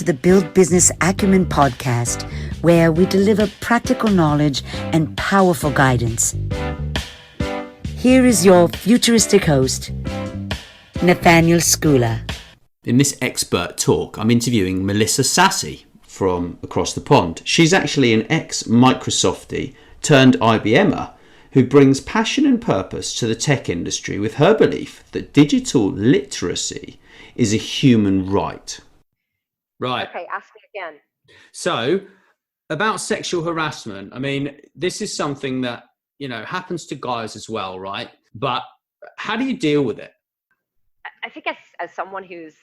to the Build Business Acumen podcast, where we deliver practical knowledge and powerful guidance. Here is your futuristic host, Nathaniel Schooler. In this expert talk, I'm interviewing Melissa Sassi from across the pond. She's actually an ex-Microsoftie turned IBM-er who brings passion and purpose to the tech industry with her belief that digital literacy is a human right. Right. Okay, ask me again. So, about sexual harassment, I mean, this is something that, happens to guys as well, right? But how do you deal with it? I think as someone who's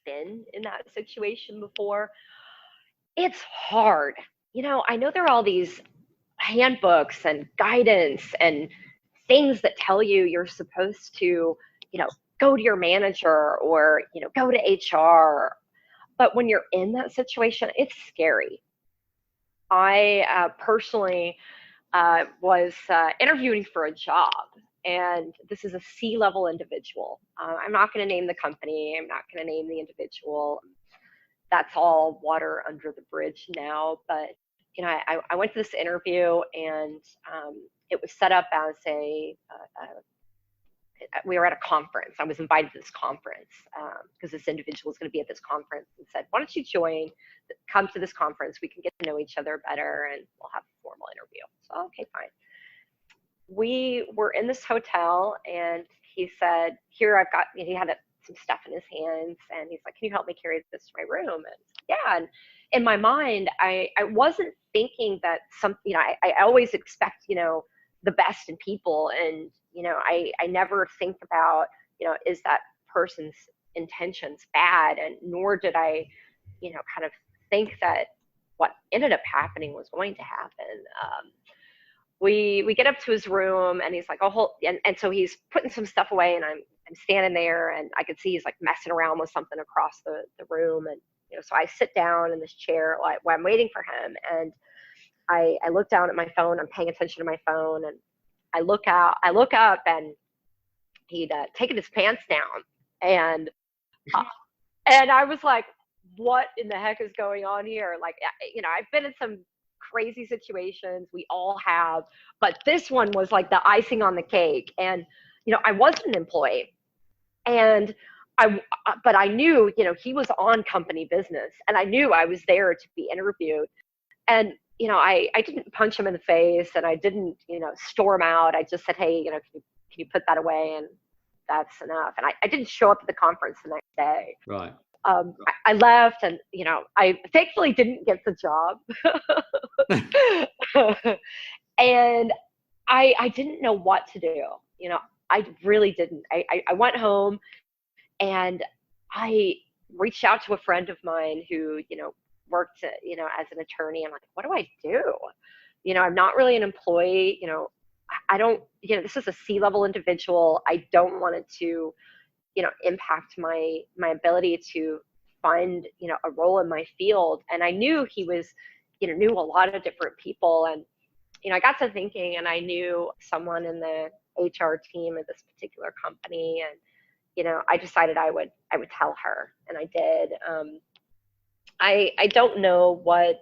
been in that situation before, it's hard. I know there are all these handbooks and guidance and things that tell you you're supposed to, go to your manager or, go to HR. But when you're in that situation, it's scary. I personally was interviewing for a job, and this is a C-level individual. I'm not going to name the company. I'm not going to name the individual. That's all water under the bridge now. But, I went to this interview, and it was set up as we were at a conference. I was invited to this conference because this individual was going to be at this conference, and said, why don't you come to this conference. We can get to know each other better and we'll have a formal interview. So, okay, fine. We were in this hotel, and he said, here, I've got, he had some stuff in his hands, and he's like, can you help me carry this to my room? And yeah. And in my mind, I wasn't thinking that I always expect, the best in people. And, I never think about, is that person's intentions bad? And nor did I, kind of think that what ended up happening was going to happen. We get up to his room, and he's like, and so he's putting some stuff away, and I'm standing there, and I could see he's like messing around with something across the room. And, so I sit down in this chair while I'm waiting for him, and I look down at my phone. I'm paying attention to my phone, and I look up, and he'd taken his pants down, and I was like, what in the heck is going on here? Like, I've been in some crazy situations. We all have, but this one was like the icing on the cake. And, I wasn't an employee, and but I knew, he was on company business, and I knew I was there to be interviewed. And, I didn't punch him in the face, and I didn't, storm out. I just said, hey, can you put that away? And that's enough. And I didn't show up at the conference the next day. Right. I left, and, I thankfully didn't get the job. And I didn't know what to do. I really didn't. I went home, and I reached out to a friend of mine who, worked, as an attorney. I'm like, what do I do? I'm not really an employee. I don't, this is a C-level individual. I don't want it to, impact my ability to find, a role in my field. And I knew he was, knew a lot of different people. And, I got to thinking, and I knew someone in the HR team at this particular company. And, I decided I would tell her, and I did. I don't know what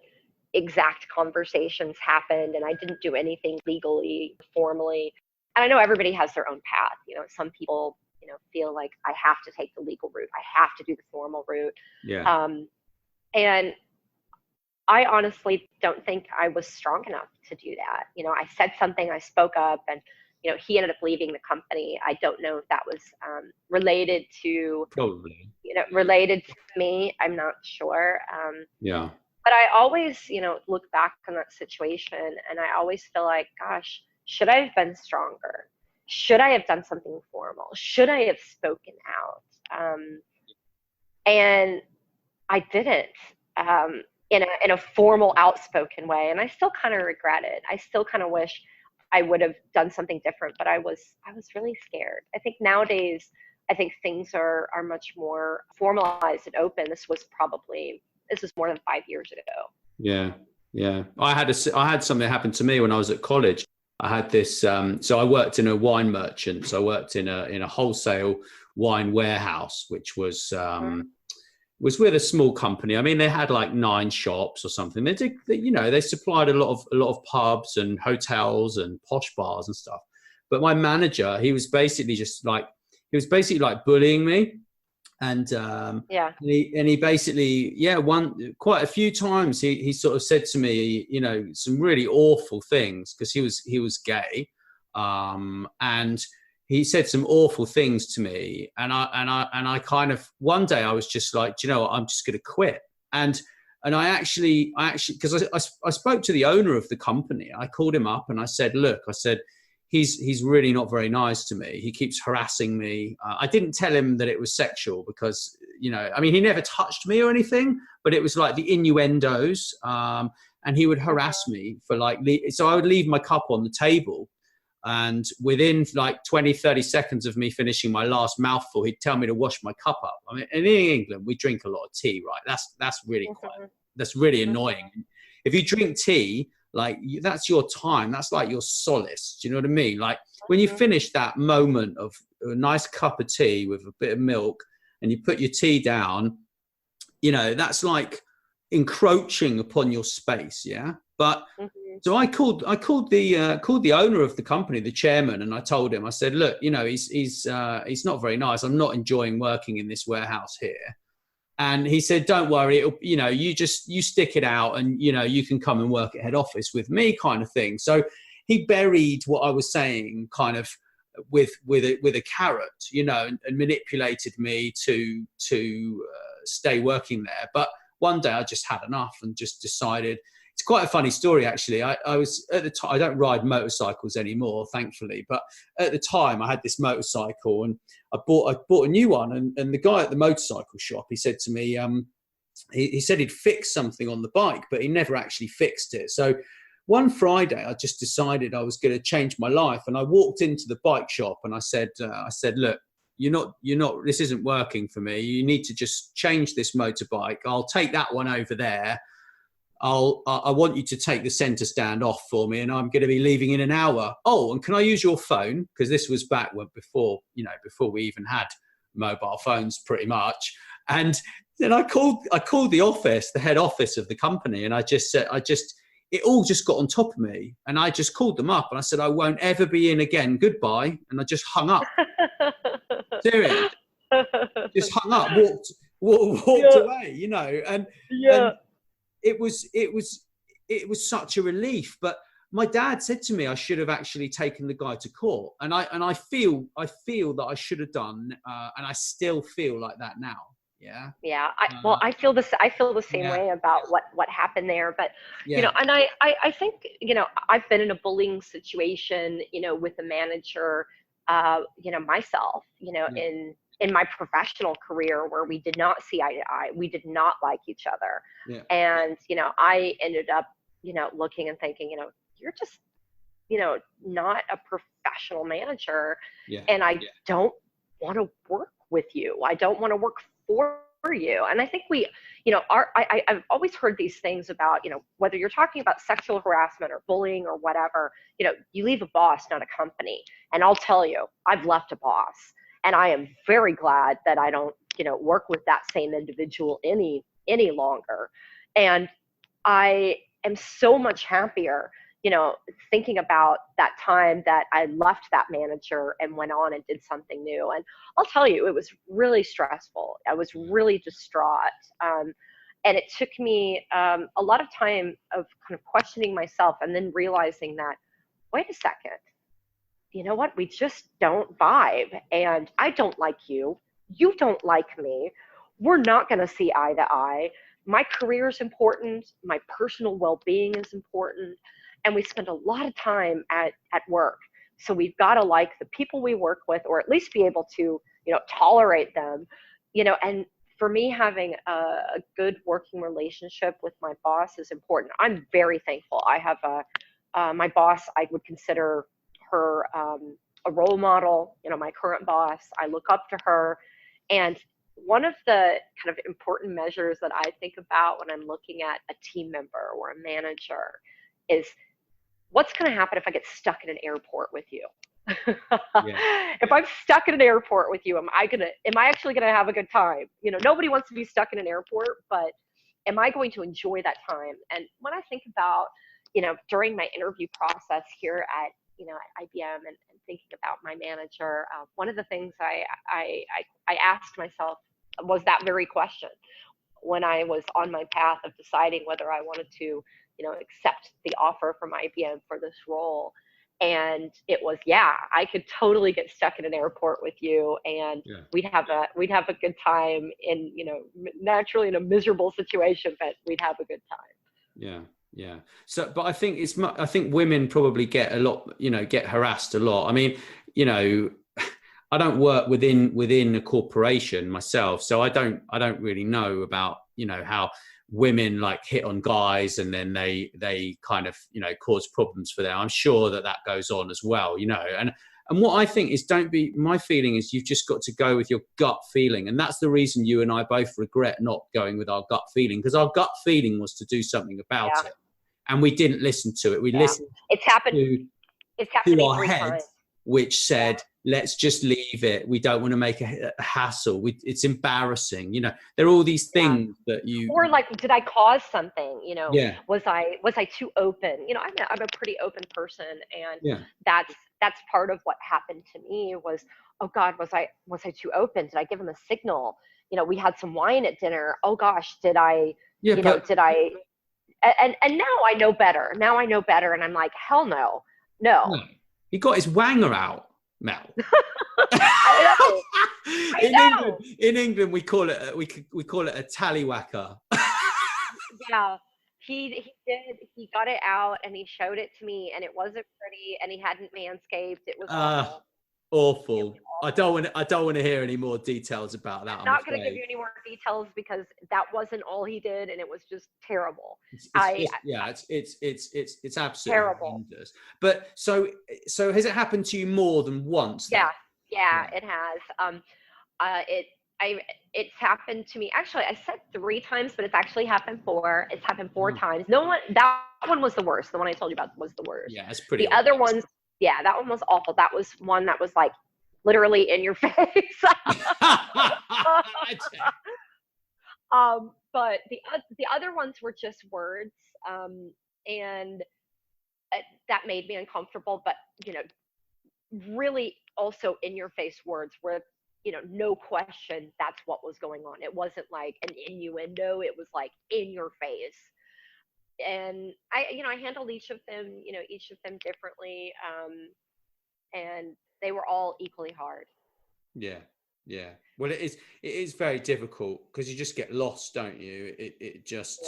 exact conversations happened, and I didn't do anything legally, formally. And I know everybody has their own path. Some people, feel like I have to take the legal route. I have to do the formal route. Yeah. And I honestly don't think I was strong enough to do that. I said something, I spoke up, and, he ended up leaving the company. I don't know if that was related to, Probably. Related to me. I'm not sure. Yeah. But I always, look back on that situation, and I always feel like, gosh, should I have been stronger? Should I have done something formal? Should I have spoken out? And I didn't, in a formal, outspoken way. And I still kind of regret it. I still kind of wish I would have done something different, but I was really scared. I think nowadays, things are much more formalized and open. This was more than 5 years ago. Yeah. Yeah. I had something happen to me when I was at college. I had this, so I worked in a wine merchant. So I worked in a wholesale wine warehouse, which was, was with a small company. I mean, they had like 9 shops or something. They supplied a lot of pubs and hotels and posh bars and stuff. But my manager, he was basically like bullying me. And he basically, quite a few times he sort of said to me, some really awful things, because he was gay, and he said some awful things to me, and I kind of, one day I was just like, do you know what, I'm just going to quit. And I actually, because I spoke to the owner of the company. I called him up and I said, look, he's really not very nice to me. He keeps harassing me. I didn't tell him that it was sexual, because, I mean, he never touched me or anything, but it was like the innuendos. And he would harass me for so I would leave my cup on the table, and within like 20, 30 seconds of me finishing my last mouthful, he'd tell me to wash my cup up. I mean, in England, we drink a lot of tea, right? That's really that's really annoying. If you drink tea, like, that's your time. That's like your solace. Do you know what I mean? Like, when you finish that moment of a nice cup of tea with a bit of milk, and you put your tea down, that's like encroaching upon your space. Yeah. But so I called the owner of the company, the chairman, and I told him, I said, look, he's not very nice. I'm not enjoying working in this warehouse here. And he said, don't worry, you stick it out, and, you can come and work at head office with me, kind of thing. So he buried what I was saying kind of with a carrot, and manipulated me to stay working there. But one day I just had enough and just decided. It's quite a funny story, actually. I was at the time, I don't ride motorcycles anymore, thankfully, but at the time I had this motorcycle, and I bought a new one, and the guy at the motorcycle shop, he said to me, he said he'd fix something on the bike, but he never actually fixed it. So one Friday, I just decided I was going to change my life, and I walked into the bike shop and I said, look, you're not, this isn't working for me. You need to just change this motorbike. I'll take that one over there. I want you to take the center stand off for me, and I'm going to be leaving in an hour. Oh, and can I use your phone? Because this was back before we even had mobile phones, pretty much. And then I called the office, the head office of the company, and I just said, it all just got on top of me, and I just called them up and I said, I won't ever be in again. Goodbye. And I just hung up. Serious. Just hung up, walked away, and it was such a relief. But my dad said to me I should have actually taken the guy to court, and I feel that I should have done, and I still feel like that now. I feel the same way about what happened there. But and I think I've been in a bullying situation with a manager myself in my professional career, where we did not see eye to eye. We did not like each other. And, I ended up, looking and thinking, you're just, not a professional manager. And I don't want to work with you. I don't want to work for you. And I think I've always heard these things about, whether you're talking about sexual harassment or bullying or whatever, you leave a boss, not a company. And I'll tell you, I've left a boss. And I am very glad that I don't, work with that same individual any longer. And I am so much happier, thinking about that time that I left that manager and went on and did something new. And I'll tell you, it was really stressful. I was really distraught. And it took me a lot of time of kind of questioning myself, and then realizing that, wait a second. You know what? We just don't vibe, and I don't like you. You don't like me. We're not going to see eye to eye. My career is important. My personal well-being is important. And we spend a lot of time at work. So we've got to like the people we work with, or at least be able to, tolerate them, and for me, having a good working relationship with my boss is important. I'm very thankful. I have my boss, I would consider her a role model, my current boss. I look up to her. And one of the kind of important measures that I think about when I'm looking at a team member or a manager is, what's going to happen if I get stuck in an airport with you? Yeah. If I'm stuck in an airport with you, am I actually going to have a good time? Nobody wants to be stuck in an airport, but am I going to enjoy that time? And when I think about, during my interview process here at, at IBM, and thinking about my manager, one of the things I asked myself was that very question when I was on my path of deciding whether I wanted to, accept the offer from IBM for this role. And it was, yeah, I could totally get stuck in an airport with you, and Yeah. we'd have a good time in, naturally in a miserable situation, but we'd have a good time. Yeah. Yeah. So, but I think I think women probably get a lot, get harassed a lot. I mean, I don't work within a corporation myself, so I don't really know about, how women like hit on guys and then they kind of, cause problems for them. I'm sure that goes on as well, and what I think is, my feeling is you've just got to go with your gut feeling. And that's the reason you and I both regret not going with our gut feeling, because our gut feeling was to do something about it. And we didn't listen to it. We listened It's happened to me our 3 head, times. which said, let's just leave it. We don't want to make a hassle. It's embarrassing. There are all these things that you. Or like, did I cause something? Yeah. Was I too open? I'm a pretty open person, and Yeah. that's part of what happened to me was, oh God, was I too open? Did I give him a signal? We had some wine at dinner. Oh gosh, did I? Yeah, did I? And now I know better. Now I know better, and I'm like, hell no. He got his wanger out, Mel. I know. In England, we call it we call it a tallywhacker. Yeah, he did. He got it out and he showed it to me, and it wasn't pretty, and he hadn't manscaped. It was awful. Awful. I don't want to hear any more details about that. I'm not going to give you any more details because that wasn't all he did, and it was just terrible. It's absolutely terrible. horrendous. But so has it happened to you more than once? Yeah, it has. It's happened to me. Actually, I said 3 times, but it's actually happened 4. It's happened 4 times. That one was the worst. The one I told you about was the worst. Yeah, it's pretty. The other ones, yeah, that one was awful. That was one that was like literally in your face. But the other ones were just words, and that made me uncomfortable. But really also in your face words where no question that's what was going on. It wasn't like an innuendo. It was like in your face. And I handled each of them differently. And they were all equally hard. Yeah. Well, it is very difficult because you just get lost, don't you? It just,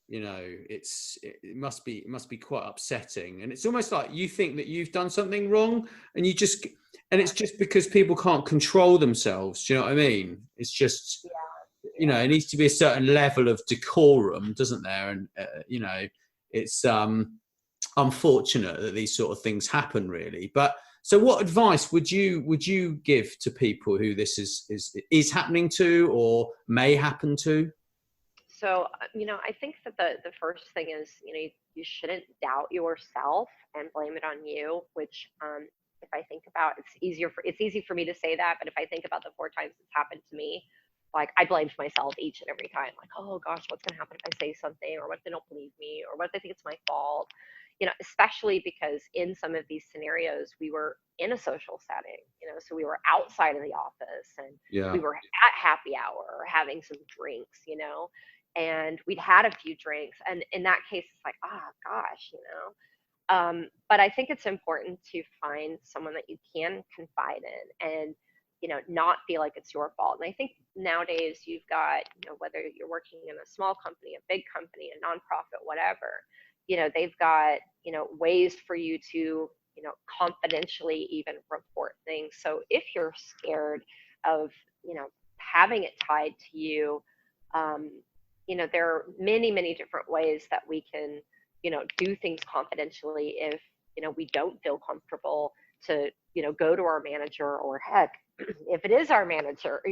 it must be quite upsetting. And it's almost like you think that you've done something wrong, and it's just because people can't control themselves. Do you know what I mean? It's just, it needs to be a certain level of decorum, doesn't there? And, it's unfortunate that these sort of things happen, really. But so what advice would you give to people who this is happening to or may happen to? So, I think that the first thing is, you shouldn't doubt yourself and blame it on you, which, if I think about, it's easy for me to say that, but if I think about the 4 times it's happened to me, like I blamed myself each and every time, like, oh gosh, what's going to happen if I say something, or what if they don't believe me, or what if they think it's my fault? Especially because in some of these scenarios, we were in a social setting, so we were outside of the office, and we were at happy hour or having some drinks, and we'd had a few drinks. And in that case, it's like, oh gosh, but I think it's important to find someone that you can confide in and, not feel like it's your fault. And I think nowadays you've got, whether you're working in a small company, a big company, a nonprofit, whatever, they've got, ways for you to, confidentially even report things. So if you're scared of, having it tied to you, there are many, many different ways that we can, do things confidentially if, we don't feel comfortable to, go to our manager, or heck, if it is our manager,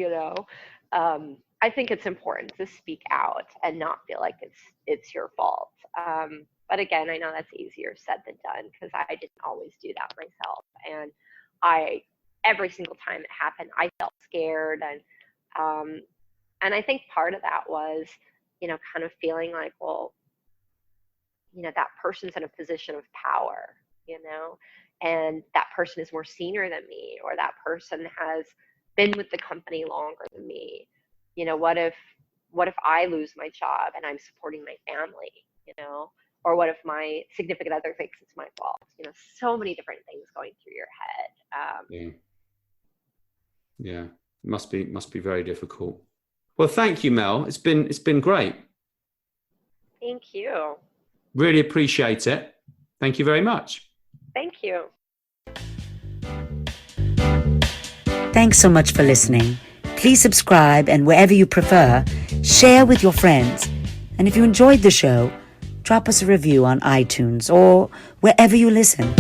I think it's important to speak out and not feel like it's your fault. But again, I know that's easier said than done because I didn't always do that myself. And every single time it happened, I felt scared. And I think part of that was, kind of feeling like, well, that person's in a position of power, and that person is more senior than me, or that person has been with the company longer than me. What if I lose my job and I'm supporting my family, or what if my significant other thinks it's my fault? So many different things going through your head. Yeah, it must be very difficult. Well, thank you, Mel. It's been great. Thank you. Really appreciate it. Thank you very much. Thank you. Thanks so much for listening. Please subscribe, and wherever you prefer, share with your friends. And if you enjoyed the show, drop us a review on iTunes or wherever you listen.